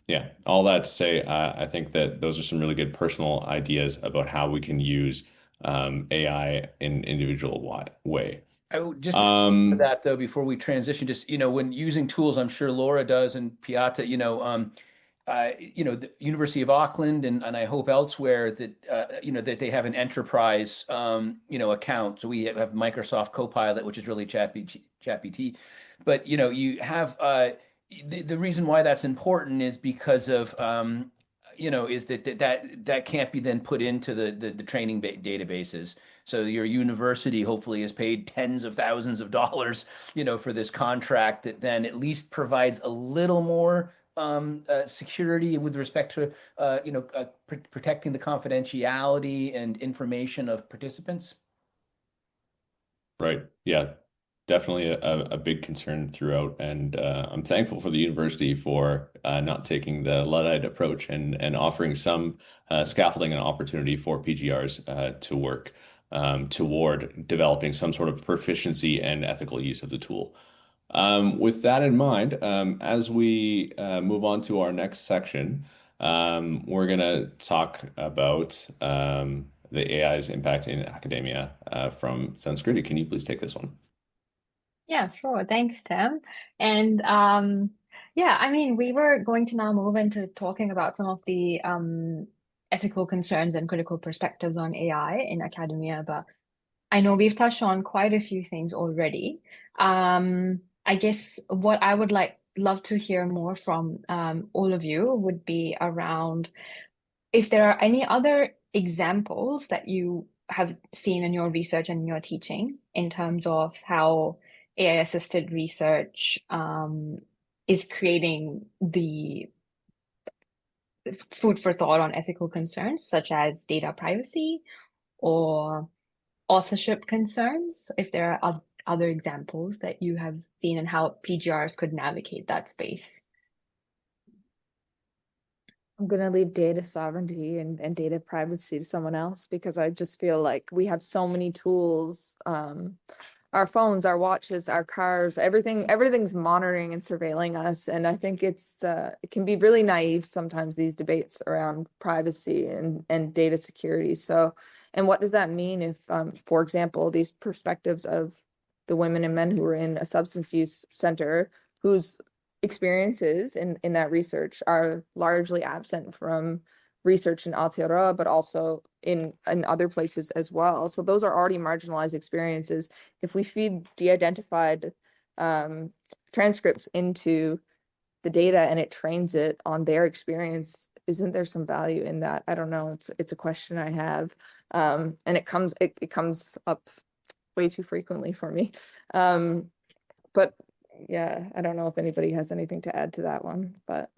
Yeah, all that to say, I think that those are some really good personal ideas about how we can use AI in an individual way. I would just for Um, that though, before we transition, just when using tools, I'm sure Laura does and Piata, the University of Auckland and I hope elsewhere that that they have an enterprise account. So we have Microsoft Copilot, which is really ChatGPT, but you have the reason why that's important is because of is that can't be then put into the training databases. So your university hopefully has paid tens of thousands of dollars, for this contract that then at least provides a little more security with respect to protecting the confidentiality and information of participants. right. Yeah, definitely a big concern throughout. And I'm thankful for the university for not taking the Luddite approach and offering some scaffolding and opportunity for PGRs to work toward developing some sort of proficiency and ethical use of the tool. With that in mind, as we move on to our next section, we're going to talk about the AI's impact in academia from Sanskriti. Can you please take this one? Yeah, sure. Thanks, Tim. And yeah, I mean, we were going to now move into talking about some of the ethical concerns and critical perspectives on AI in academia, but I know we've touched on quite a few things already. I guess what I would love to hear more from all of you would be around if there are any other examples that you have seen in your research and in your teaching in terms of how AI assisted research is creating the food for thought on ethical concerns such as data privacy or authorship concerns, if there are other examples that you have seen and how PGRs could navigate that space. I'm going to leave data sovereignty and data privacy to someone else because I just feel like we have so many tools, our phones, our watches, our cars, everything's monitoring and surveilling us. And I think it can be really naive sometimes, these debates around privacy and data security. So, and what does that mean if, for example, these perspectives of the women and men who were in a substance use center whose experiences in that research are largely absent from research in Aotearoa, but also in other places as well. So those are already marginalized experiences. If we feed de-identified transcripts into the data and it trains it on their experience, isn't there some value in that? I don't know. It's a question I have, and it comes up way too frequently for me. But yeah, I don't know if anybody has anything to add to that one, but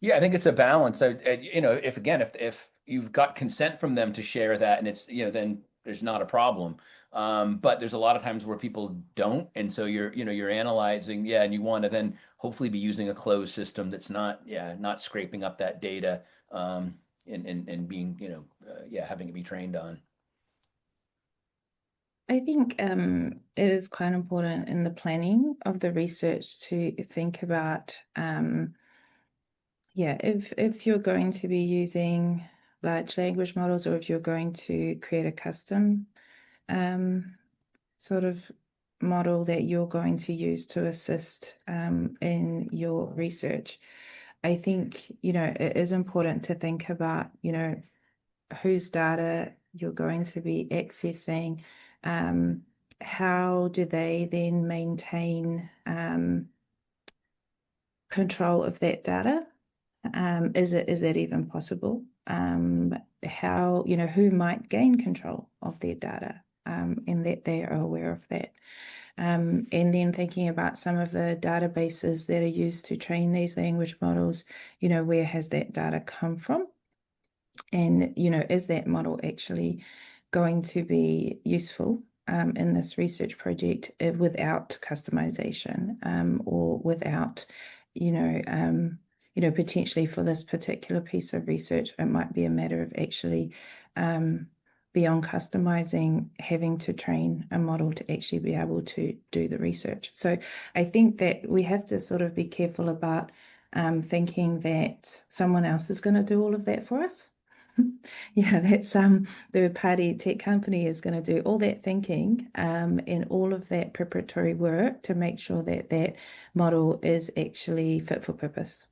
Yeah, I think it's a balance. If you've got consent from them to share that, and it's then there's not a problem. But there's a lot of times where people don't, and so you're analyzing, and you want to then hopefully be using a closed system that's not scraping up that data, and being having it be trained on. I think it is quite important in the planning of the research to think about, if you're going to be using large language models or if you're going to create a custom sort of model that you're going to use to assist in your research. I think, it is important to think about, whose data you're going to be accessing. How do they then maintain control of that data? Is that even possible? How, who might gain control of their data, and that they are aware of that. And then thinking about some of the databases that are used to train these language models, where has that data come from? And, is that model actually going to be useful in this research project without customization, or without, potentially for this particular piece of research, it might be a matter of actually beyond customizing, having to train a model to actually be able to do the research. So I think that we have to sort of be careful about thinking that someone else is going to do all of that for us. Yeah, that's third-party tech company is going to do all that thinking and all of that preparatory work to make sure that that model is actually fit for purpose.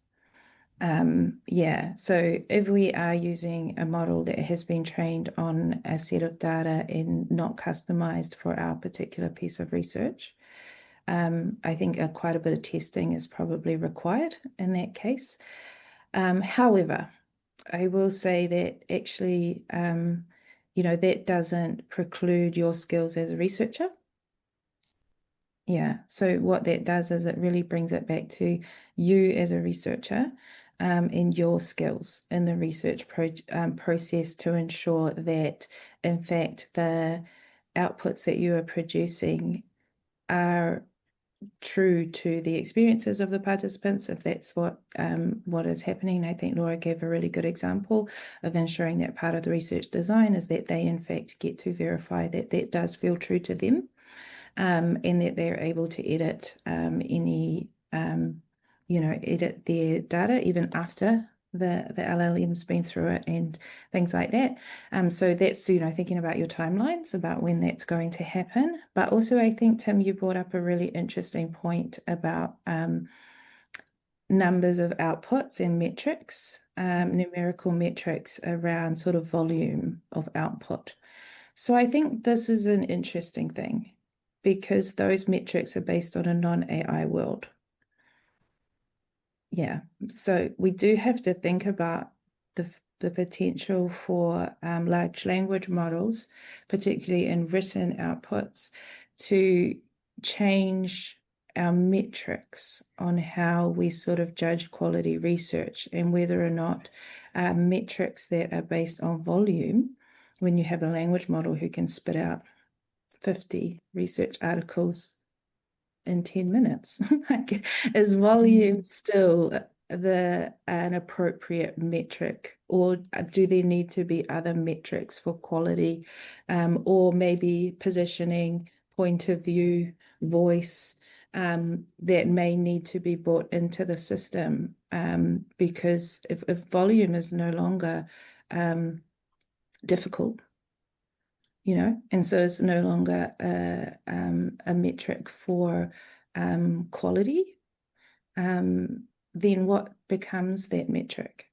Yeah, so if we are using a model that has been trained on a set of data and not customized for our particular piece of research, I think quite a bit of testing is probably required in that case. However, I will say that actually, that doesn't preclude your skills as a researcher. Yeah, so what that does is it really brings it back to you as a researcher and your skills in the research process to ensure that, in fact, the outputs that you are producing are true to the experiences of the participants, if that's what is happening. I think Laura gave a really good example of ensuring that part of the research design is that they in fact get to verify that that does feel true to them, and that they're able to edit edit their data even after the LLM's been through it and things like that. So that's, thinking about your timelines about when that's going to happen. But also I think, Tim, you brought up a really interesting point about numbers of outputs and metrics, numerical metrics around sort of volume of output. So I think this is an interesting thing because those metrics are based on a non-AI world. Yeah, so we do have to think about the potential for large language models, particularly in written outputs, to change our metrics on how we sort of judge quality research, and whether or not metrics that are based on volume, when you have a language model who can spit out 50 research articles in 10 minutes. Like, is volume still an appropriate metric, or do there need to be other metrics for quality, or maybe positioning, point of view, voice, that may need to be brought into the system, because if volume is no longer difficult, and so it's no longer a metric for quality, then what becomes that metric?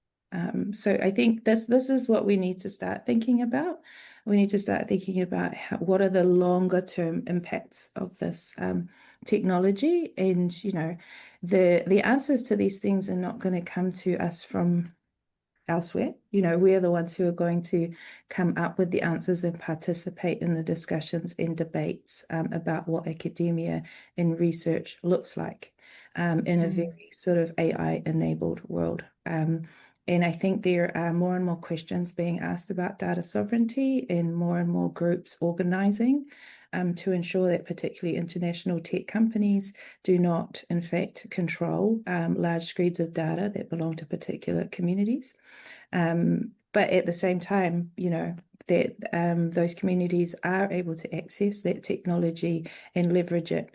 So I think this is what we need to start thinking about. We need to start thinking about what are the longer term impacts of this technology, and the answers to these things are not going to come to us from elsewhere. We're the ones who are going to come up with the answers and participate in the discussions and debates about what academia and research looks like in a very sort of AI-enabled world. And I think there are more and more questions being asked about data sovereignty, and more groups organizing to ensure that particularly international tech companies do not, in fact, control large screeds of data that belong to particular communities. But at the same time, that those communities are able to access that technology and leverage it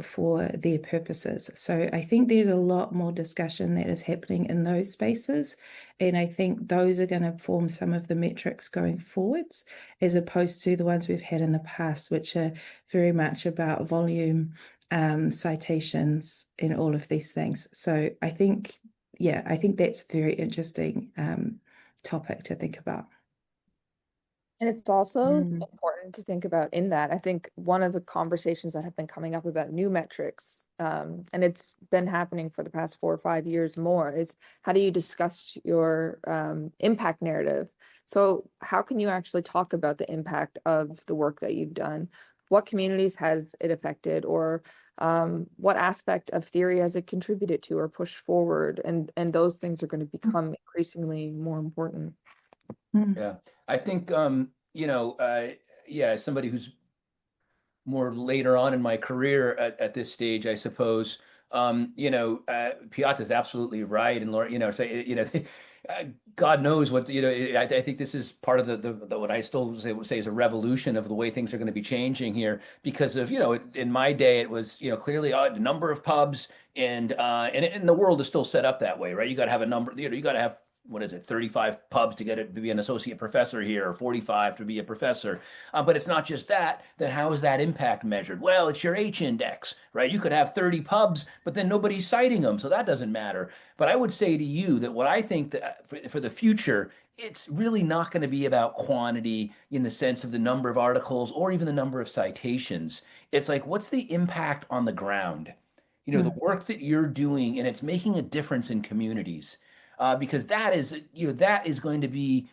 for their purposes. So I think there's a lot more discussion that is happening in those spaces, and I think those are going to form some of the metrics going forwards, as opposed to the ones we've had in the past, which are very much about volume, citations, and all of these things. So I think that's a very interesting topic to think about. And it's also Mm. important to think about in that. I think one of the conversations that have been coming up about new metrics, and it's been happening for the past 4 or 5 years more, is how do you discuss your impact narrative? So how can you actually talk about the impact of the work that you've done? What communities has it affected, or what aspect of theory has it contributed to or pushed forward? And those things are going to become increasingly more important. Yeah, I think yeah, somebody who's more later on in my career at this stage, I suppose. Piat is absolutely right, and Laura, God knows what, I think this is part of the what I still say is a revolution of the way things are going to be changing here, because of, in my day it was, clearly a number of pubs, and the world is still set up that way, right? You got to have a number, you got to have, what is it, 35 pubs to get it to be an associate professor here, or 45 to be a professor. But it's not just that. Then how is that impact measured? Well, it's your H index, right? You could have 30 pubs, but then nobody's citing them, so that doesn't matter. But I would say to you that what I think that for the future, it's really not going to be about quantity in the sense of the number of articles or even the number of citations. It's like, what's the impact on the ground? The work that you're doing, and it's making a difference in communities, because that is going to be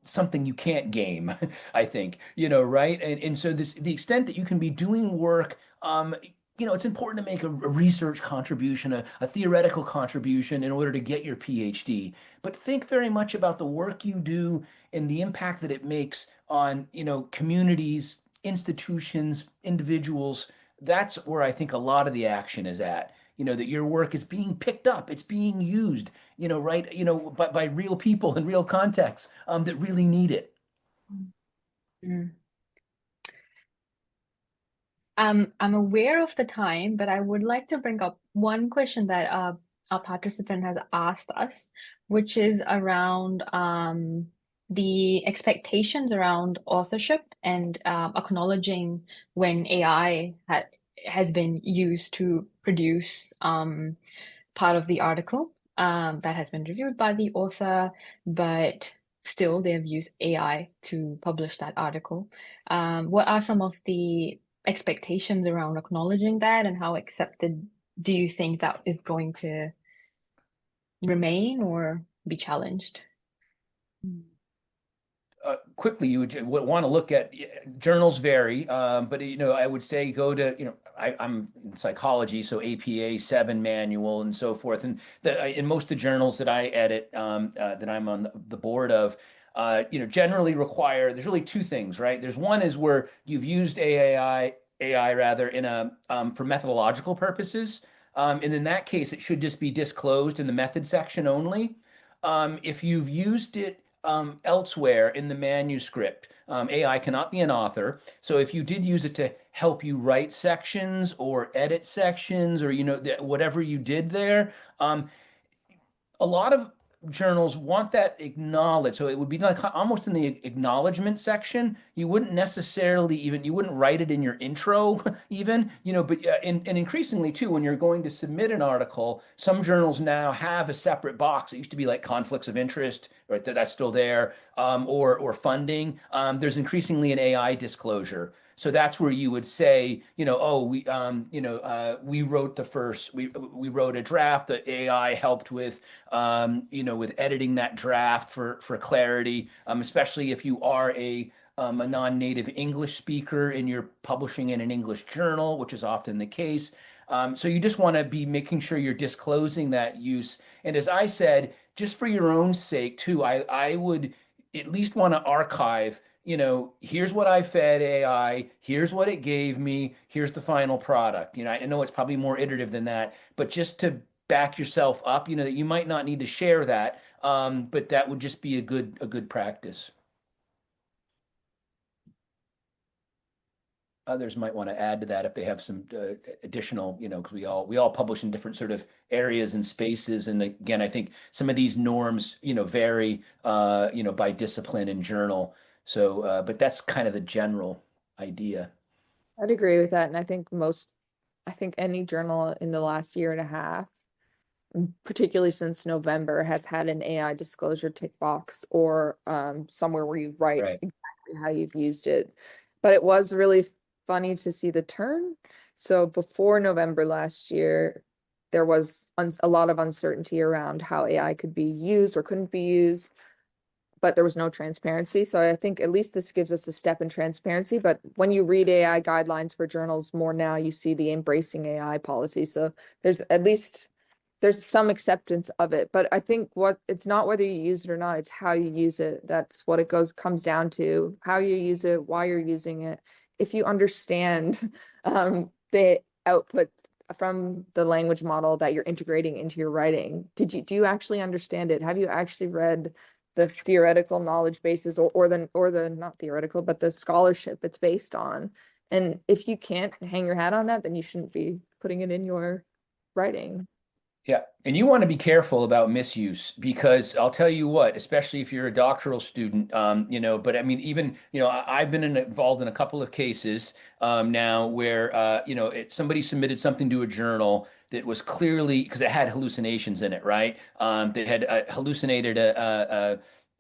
something you can't game, I think, right? And so the extent that you can be doing work, it's important to make a research contribution, a theoretical contribution in order to get your PhD. But think very much about the work you do and the impact that it makes on, communities, institutions, individuals. That's where I think a lot of the action is at. That your work is being picked up, it's being used, right, by real people in real contexts that really need it. Mm. I'm aware of the time, but I would like to bring up one question that our participant has asked us, which is around the expectations around authorship and acknowledging when AI has been used to produce part of the article that has been reviewed by the author, but still they have used AI to publish that article. What are some of the expectations around acknowledging that, and how accepted do you think that is going to remain or be challenged? Quickly, you would want to look at journals vary, but I would say go to I'm in psychology, so APA 7 manual and so forth, and in most of the journals that I edit, that I'm on the board of, generally require, there's really two things, right? There's one is where you've used AI rather in for methodological purposes, and in that case it should just be disclosed in the method section only. If you've used it elsewhere in the manuscript, AI cannot be an author. So if you did use it to help you write sections or edit sections, or whatever you did there, a lot of journals want that acknowledged. So it would be like almost in the acknowledgement section. You wouldn't necessarily you wouldn't write it in your intro even, but and increasingly too, when you're going to submit an article, some journals now have a separate box. It used to be like conflicts of interest, right? That's still there, or funding. There's increasingly an AI disclosure. So that's where you would say, oh, we wrote we wrote a draft that AI helped with, with editing that draft for clarity, especially if you are a non-native English speaker and you're publishing in an English journal, which is often the case. So you just want to be making sure you're disclosing that use. And as I said, just for your own sake too, I would at least want to archive, here's what I fed AI, here's what it gave me, here's the final product. I know it's probably more iterative than that, but just to back yourself up, that you might not need to share that, but that would just be a good practice. others might want to add to that if they have some additional, because we all publish in different sort of areas and spaces. And again, I think some of these norms, vary, by discipline and journal. So, but that's kind of the general idea. I'd agree with that. And I think any journal in the last year and a half, particularly since November, has had an AI disclosure tick box or somewhere where you write Right. exactly how you've used it. But it was really funny to see the turn. So before November last year, there was a lot of uncertainty around how AI could be used or couldn't be used, but there was no transparency. So I think at least this gives us a step in transparency. But when you read AI guidelines for journals more now, you see the embracing AI policy. So there's some acceptance of it. But I think it's not whether you use it or not, it's how you use it. That's what comes down to, how you use it, why you're using it. If you understand the output from the language model that you're integrating into your writing, do you actually understand it? Have you actually read the theoretical knowledge bases or the not theoretical, but the scholarship it's based on? And if you can't hang your hat on that, then you shouldn't be putting it in your writing. Yeah, and you want to be careful about misuse because I'll tell you what, especially if you're a doctoral student, but I mean, even, I've been involved in a couple of cases now where, somebody submitted something to a journal that was clearly, because it had hallucinations in it, right? They had hallucinated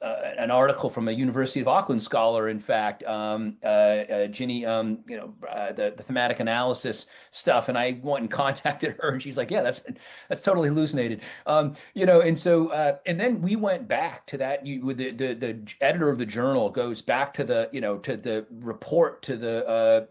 an article from a University of Auckland scholar, in fact, Ginny, the thematic analysis stuff, and I went and contacted her, and she's like, "Yeah, that's totally hallucinated," and so and then we went back to that. With the editor of the journal goes back to the report to the.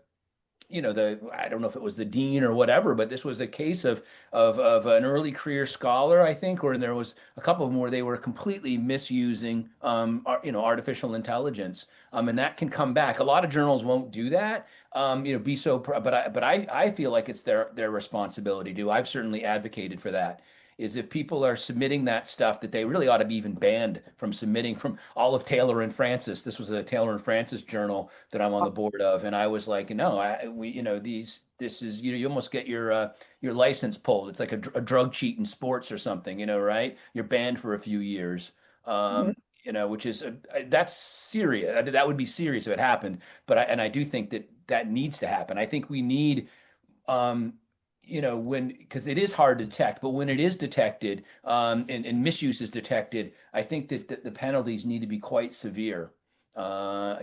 I don't know if it was the dean or whatever, but this was a case of an early career scholar, I think, or there was a couple of them where they were completely misusing artificial intelligence, and that can come back. A lot of journals won't do that, be so, but I feel like it's their responsibility to. I've certainly advocated for that. Is if people are submitting that stuff, that they really ought to be even banned from submitting. From Olive Taylor and Francis, this was a Taylor and Francis journal that I'm on the board of, and I was like, no, this is, you almost get your license pulled. It's like a drug cheat in sports or something, right? You're banned for a few years. Which is that's serious. That would be serious if it happened. But I do think that needs to happen. I think we need because it is hard to detect, but when it is detected, and misuse is detected, I think that the penalties need to be quite severe, so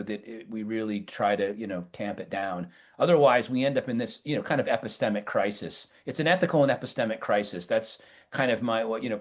that we really try to, tamp it down. Otherwise, we end up in this, kind of epistemic crisis. It's an ethical and epistemic crisis. That's kind of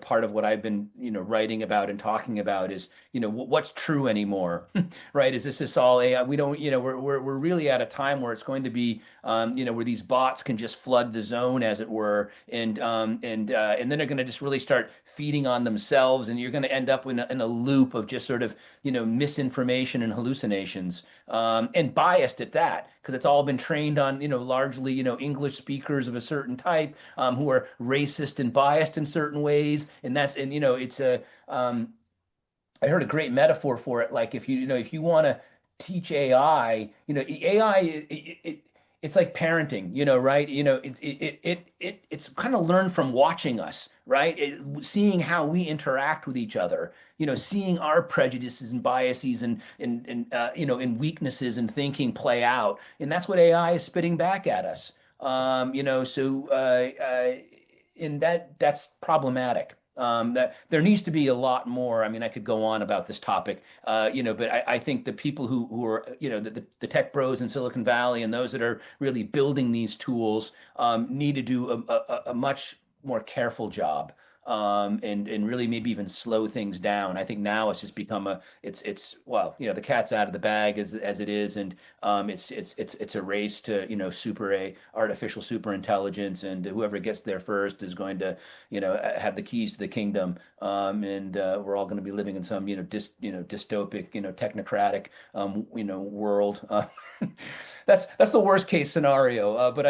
part of what I've been, writing about and talking about is, what's true anymore, right? Is this all AI? We don't, we're really at a time where it's going to be, where these bots can just flood the zone, as it were, and then they're going to just really start feeding on themselves, and you're going to end up in a loop of just sort of, misinformation and hallucinations, and biased at that, because it's all been trained on, largely, English speakers of a certain type, who are racist and biased in certain ways, and it's I heard a great metaphor for it. Like if you want to teach AI, AI, it's like parenting, right? It's kind of learned from watching us, right? Seeing how we interact with each other, seeing our prejudices and biases and weaknesses and thinking play out, and that's what AI is spitting back at us. And that's problematic. That there needs to be a lot more. I mean, I could go on about this topic, but I think the people who are, the tech bros in Silicon Valley and those that are really building these tools, need to do a much more careful job, and really maybe even slow things down. I think now it's just become well, the cat's out of the bag as it is, and it's a race to artificial super intelligence, and whoever gets there first is going to have the keys to the kingdom, and we're all going to be living in some dystopic technocratic world. That's the worst case scenario, but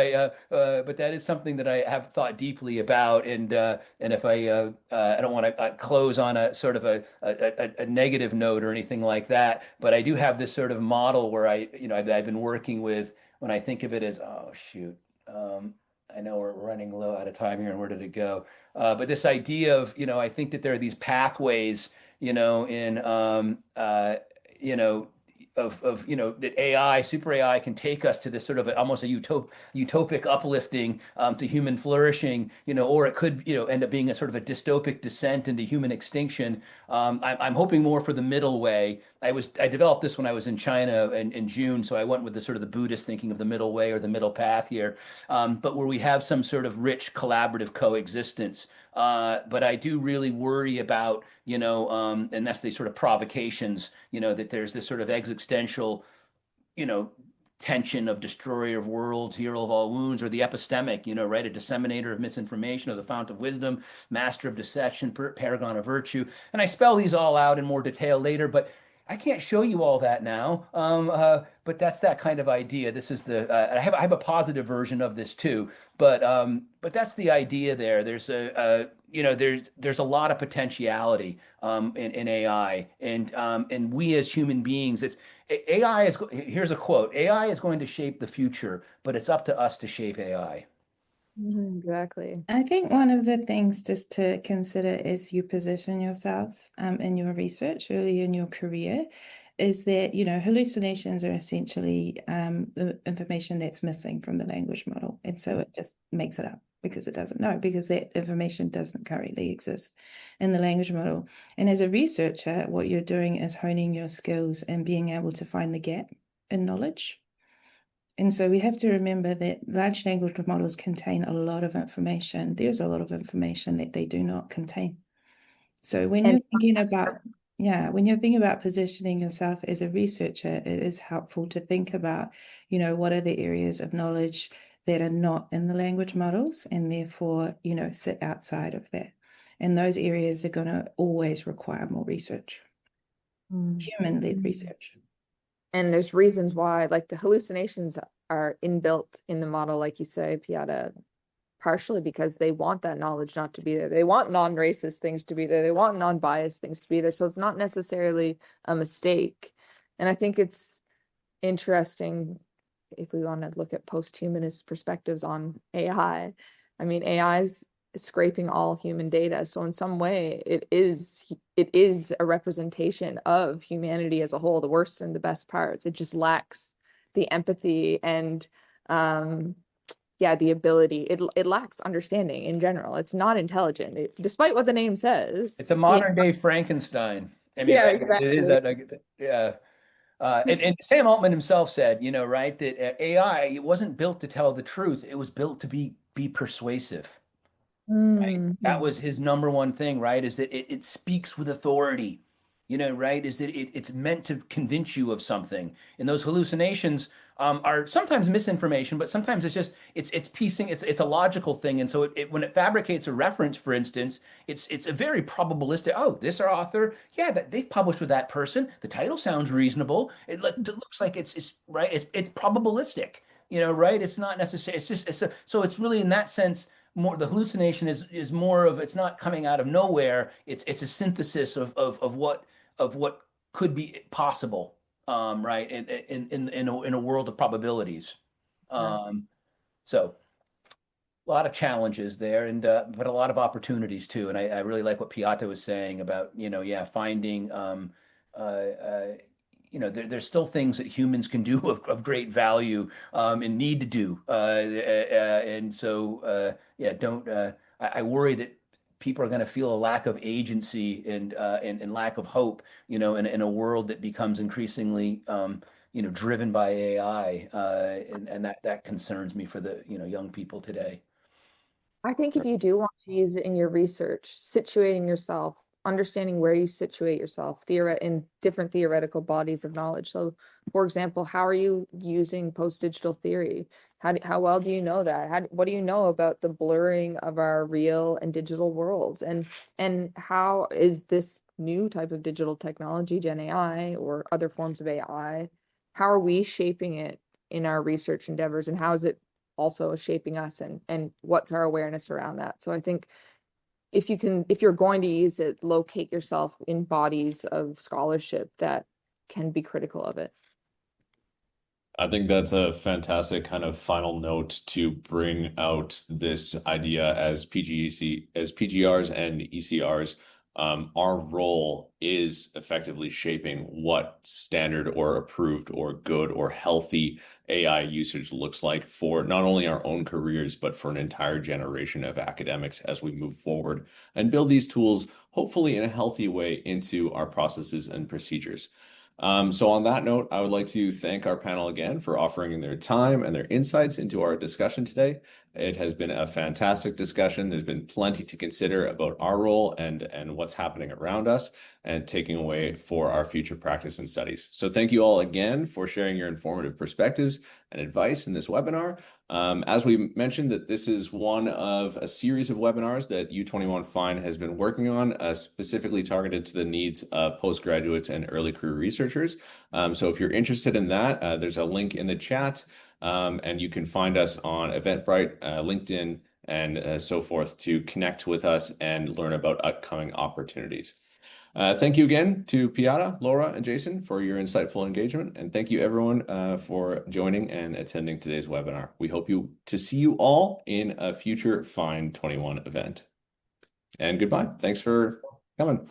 that is something that I have thought deeply about, and if I I don't want to close on a sort of a negative note or anything like that, but I do have this sort of model where I've been working with, when I think of it as, oh shoot, I know we're running low out of time here, and where did it go? But this idea of, I think that there are these pathways, in that AI, super AI, can take us to this sort of almost a utopic uplifting to human flourishing, or it could, end up being a sort of a dystopic descent into human extinction. I'm hoping more for the middle way. I developed this when I was in China in June, so I went with the sort of the Buddhist thinking of the middle way or the middle path here, but where we have some sort of rich collaborative coexistence. But I do really worry about, and that's the sort of provocations, that there's this sort of existential, tension of destroyer of worlds, hero of all wounds, or the epistemic, right? A disseminator of misinformation, or the fount of wisdom, master of deception, paragon of virtue. And I spell these all out in more detail later, but I can't show you all that now. But that's that kind of idea. This is I have a positive version of this too, but that's the idea there. There's there's a lot of potentiality in AI, and we as human beings, here's a quote: AI is going to shape the future, but it's up to us to shape AI. Exactly. I think one of the things just to consider as you position yourselves in your research early in your career is that, hallucinations are essentially information that's missing from the language model. And so it just makes it up because it doesn't know, because that information doesn't currently exist in the language model. And as a researcher, what you're doing is honing your skills and being able to find the gap in knowledge. And so we have to remember that large language models contain a lot of information. There's a lot of information that they do not contain. So when you're thinking about positioning yourself as a researcher, it is helpful to think about, what are the areas of knowledge that are not in the language models, and therefore, sit outside of that. And those areas are going to always require more research, human-led research. And there's reasons why, like the hallucinations are inbuilt in the model, like you say, Piata, partially because they want that knowledge not to be there. They want non-racist things to be there. They want non-biased things to be there. So it's not necessarily a mistake. And I think it's interesting if we want to look at post-humanist perspectives on AI. I mean, AI is scraping all human data. So in some way, it is a representation of humanity as a whole, the worst and the best parts. It just lacks the empathy and the ability. It lacks understanding in general. It's not intelligent, despite what the name says. It's a modern day Frankenstein. I mean, Yeah, right? exactly. It is that. Yeah. And Sam Altman himself said, right, that AI, it wasn't built to tell the truth. It was built to be persuasive. Right? That was his number one thing, right? Is that it speaks with authority, right? Is that it's meant to convince you of something. And those hallucinations are sometimes misinformation, but sometimes it's piecing, it's a logical thing. And so when it fabricates a reference, for instance, it's a very probabilistic. Oh, this author, yeah, they've published with that person. The title sounds reasonable. It looks like it's right. It's probabilistic, right? It's not necessary. So it's really in that sense. More the hallucination is more of, it's not coming out of nowhere. It's a synthesis of what could be possible, right? In a world of probabilities. So a lot of challenges there, and but a lot of opportunities too. And I really like what Piata was saying about, finding there's still things that humans can do of great value and need to do. And so, don't. I worry that people are going to feel a lack of agency and lack of hope, in a world that becomes increasingly, driven by AI, and that concerns me for the young people today. I think if you do want to use it in your research, situating yourself, understanding where you situate yourself in different theoretical bodies of knowledge. So, for example, how are you using post-digital theory? How well do you know that? What do you know about the blurring of our real and digital worlds? And how is this new type of digital technology, Gen AI or other forms of AI, how are we shaping it in our research endeavors, and how is it also shaping us, and what's our awareness around that? So I think if you're going to use it, locate yourself in bodies of scholarship that can be critical of it. I think that's a fantastic kind of final note to bring out this idea as PGRs and ECRs. Our role is effectively shaping what standard or approved or good or healthy AI usage looks like for not only our own careers, but for an entire generation of academics as we move forward and build these tools, hopefully in a healthy way, into our processes and procedures. So on that note, I would like to thank our panel again for offering their time and their insights into our discussion today. It has been a fantastic discussion. There's been plenty to consider about our role and what's happening around us and taking away for our future practice and studies. So thank you all again for sharing your informative perspectives and advice in this webinar. As we mentioned, that this is one of a series of webinars that U21 Fine has been working on, specifically targeted to the needs of postgraduates and early career researchers. So if you're interested in that, there's a link in the chat, and you can find us on Eventbrite, LinkedIn, and so forth to connect with us and learn about upcoming opportunities. Thank you again to Piara, Laura, and Jason for your insightful engagement. And thank you everyone for joining and attending today's webinar. We hope to see you all in a future Fine 21 event. And goodbye. Thanks for coming.